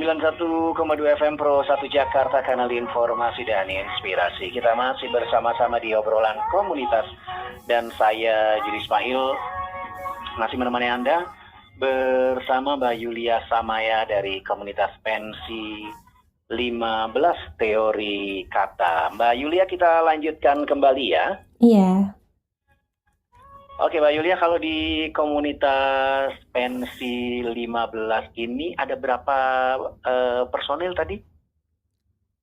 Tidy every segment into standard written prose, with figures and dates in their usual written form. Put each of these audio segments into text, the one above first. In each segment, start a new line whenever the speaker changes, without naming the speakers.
91,2 FM Pro 1 Jakarta, kanal informasi dan inspirasi. Kita masih bersama-sama di obrolan komunitas. Dan saya Judi Ismail masih menemani Anda bersama Mbak Yulia Samaya dari komunitas pensi 15 teori kata. Mbak Yulia, kita lanjutkan kembali ya.
Iya.
Oke Mbak Yulia, kalau di komunitas pensi 15 ini ada berapa personil tadi?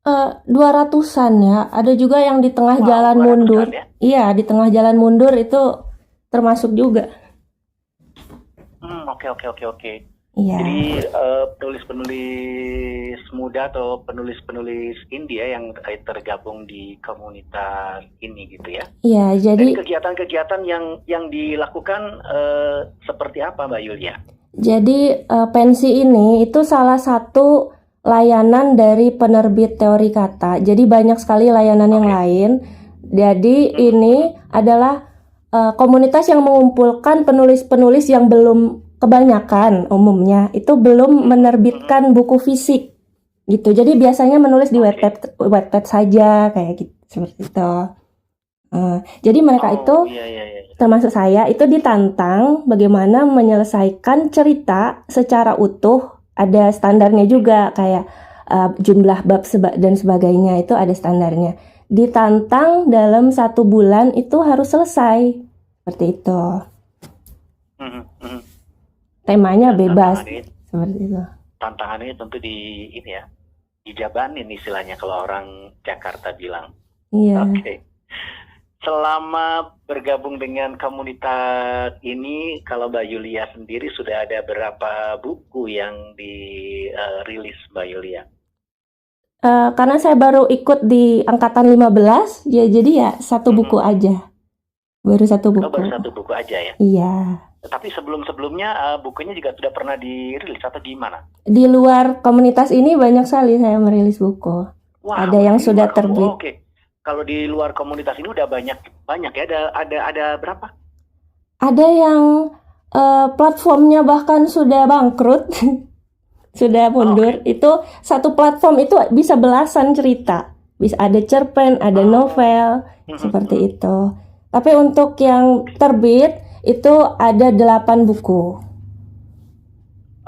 200-an ya. Ada juga yang di tengah jalan
200-an
mundur.
ya?
Iya, di tengah jalan mundur itu termasuk juga.
Oke.
Iya.
Jadi penulis-penulis muda atau penulis-penulis indie ya yang tergabung di komunitas ini gitu ya.
Iya,
Jadi
jadi
kegiatan-kegiatan yang dilakukan seperti apa Mbak Yulia?
jadi pensi ini itu salah satu layanan dari penerbit teori kata. Jadi banyak sekali layanan yang lain. Jadi ini adalah komunitas yang mengumpulkan penulis-penulis yang belum, kebanyakan umumnya itu belum menerbitkan buku fisik gitu. Jadi biasanya menulis di Wattpad saja kayak gitu, seperti itu. Jadi mereka itu
Iya.
termasuk saya itu ditantang bagaimana menyelesaikan cerita secara utuh. Ada standarnya juga kayak jumlah bab dan sebagainya, itu ada standarnya. Ditantang dalam 1 bulan itu harus selesai, seperti itu. Temanya bebas, seperti itu.
Tantangannya tentu di ini ya, dijabanin istilahnya kalau orang Jakarta bilang.
Iya.
Oke. Selama bergabung dengan komunitas ini, kalau Mbak Yulia sendiri sudah ada berapa buku yang dirilis Mbak Yulia?
Karena saya baru ikut di angkatan 15, ya jadi ya 1 buku aja. Baru 1 buku.
Baru 1 buku aja ya?
Iya.
Tapi sebelum-sebelumnya bukunya juga sudah pernah dirilis atau gimana?
Di luar komunitas ini banyak sekali saya merilis buku.
Wah,
Ada yang sudah
luar
terbit.
Oke. Kalau di luar komunitas ini udah banyak ya. Ada berapa?
Ada yang platformnya bahkan sudah bangkrut, sudah mundur. Itu satu platform itu bisa belasan cerita. Bisa ada cerpen, ada novel, seperti itu. Tapi untuk yang terbit itu ada 8 buku.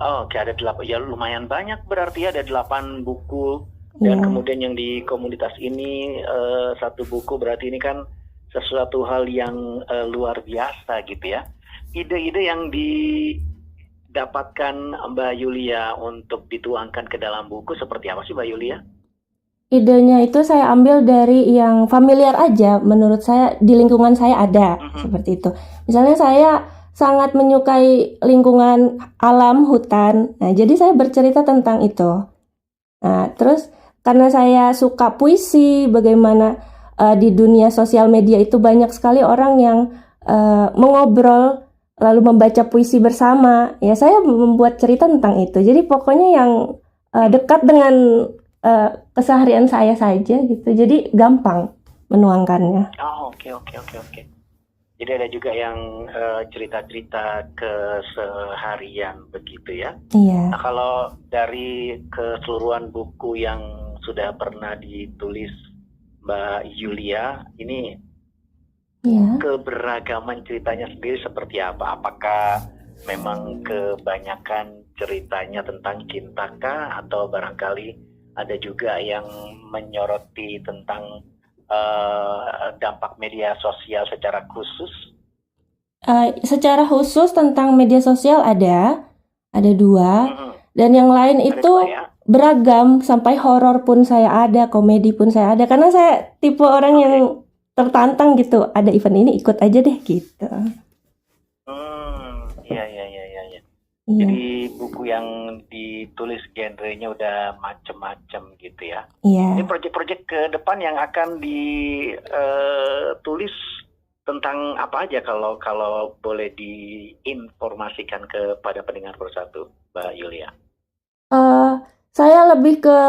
Oke, ada 8. Ya lumayan banyak berarti ya, ada 8 buku. Dan kemudian yang di komunitas ini 1 buku, berarti ini kan sesuatu hal yang luar biasa gitu ya. Ide-ide yang didapatkan Mbak Yulia untuk dituangkan ke dalam buku seperti apa sih Mbak Yulia?
Idenya itu saya ambil dari yang familiar aja, menurut saya di lingkungan saya ada, seperti itu. Misalnya saya sangat menyukai lingkungan alam, hutan. Nah, jadi saya bercerita tentang itu. Nah, terus karena saya suka puisi, bagaimana di dunia sosial media itu banyak sekali orang yang mengobrol lalu membaca puisi bersama. Ya, saya membuat cerita tentang itu. Jadi pokoknya yang dekat dengan keseharian saya saja gitu. Jadi gampang menuangkannya.
Oke. Jadi ada juga yang cerita-cerita keseharian begitu ya.
Iya.
Nah, kalau dari keseluruhan buku yang sudah pernah ditulis Mbak Yulia, ini keberagaman ceritanya sendiri seperti apa? Apakah memang kebanyakan ceritanya tentang cinta kah, atau barangkali ada juga yang menyoroti tentang dampak media sosial secara khusus?
Secara khusus tentang media sosial ada 2, dan yang lain itu beragam, sampai horor pun saya ada, komedi pun saya ada, karena saya tipe orang yang tertantang gitu, ada event ini ikut aja deh gitu.
Iya. Jadi buku yang ditulis genrenya udah macem-macem gitu ya.
Iya.
Ini proyek-proyek ke depan yang akan ditulis tentang apa aja kalau boleh diinformasikan kepada pendengar Pro1, Mbak Yulia?
Saya lebih ke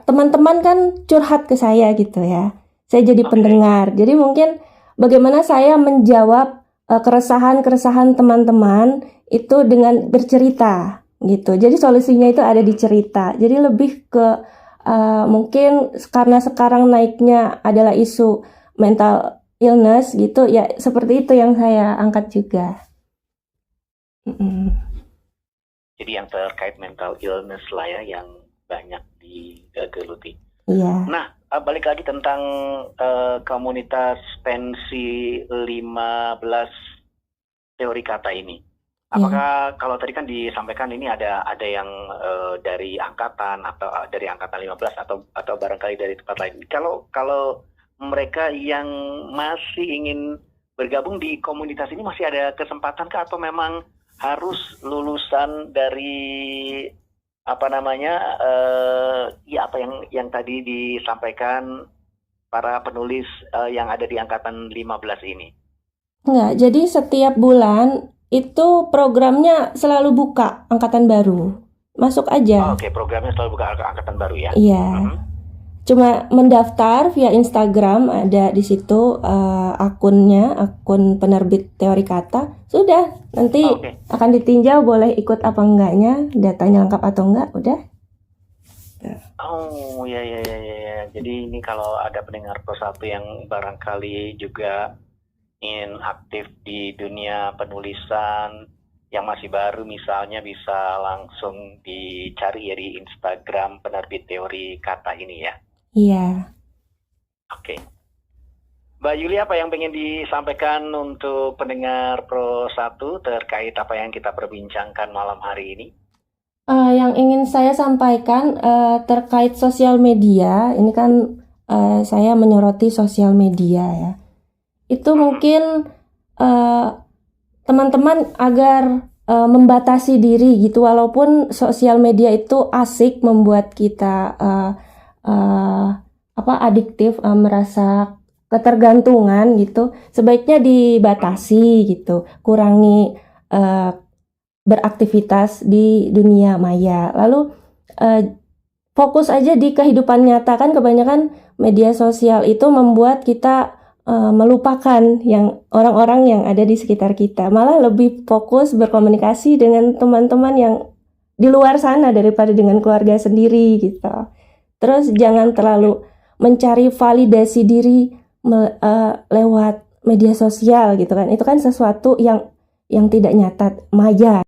teman-teman kan curhat ke saya gitu ya. Saya jadi pendengar. Jadi mungkin bagaimana saya menjawab keresahan-keresahan teman-teman itu dengan bercerita. gitu. Jadi solusinya itu ada di cerita. Jadi lebih ke mungkin karena sekarang naiknya adalah isu mental illness gitu ya, seperti itu yang saya angkat juga.
Jadi yang terkait mental illness lah ya yang banyak digeluti.
Iya.
Nah, balik lagi tentang komunitas pensi 15 teori kata ini. Apakah kalau tadi kan disampaikan ini ada yang dari angkatan atau dari angkatan 15 atau barangkali dari tempat lain. Kalau mereka yang masih ingin bergabung di komunitas ini masih ada kesempatan kah atau memang harus lulusan dari apa yang tadi disampaikan para penulis yang ada di angkatan 15 ini?
Enggak, jadi setiap bulan itu programnya selalu buka angkatan baru. Masuk aja.
Oke, programnya selalu buka angkatan baru ya?
Iya. Cuma mendaftar via Instagram, ada di situ akunnya, akun penerbit teori kata. Sudah, nanti akan ditinjau boleh ikut apa enggaknya, datanya lengkap atau enggak, udah.
Oh, ya. Jadi ini kalau ada pendengar Pro 1 yang barangkali juga ingin aktif di dunia penulisan yang masih baru misalnya, bisa langsung dicari ya di Instagram penerbit teori kata ini ya.
Iya.
Oke. Mbak Yuli, apa yang ingin disampaikan untuk pendengar Pro 1 terkait apa yang kita perbincangkan malam hari ini?
Yang ingin saya sampaikan terkait sosial media, ini kan saya menyoroti sosial media ya. Itu mungkin teman-teman agar membatasi diri gitu, walaupun sosial media itu asik, membuat kita adiktif, merasa ketergantungan gitu, sebaiknya dibatasi gitu, kurangi beraktivitas di dunia maya, lalu fokus aja di kehidupan nyata. Kan kebanyakan media sosial itu membuat kita melupakan yang orang-orang yang ada di sekitar kita, malah lebih fokus berkomunikasi dengan teman-teman yang di luar sana daripada dengan keluarga sendiri gitu. Terus jangan terlalu mencari validasi diri lewat media sosial gitu kan. Itu kan sesuatu yang tidak nyata, maya.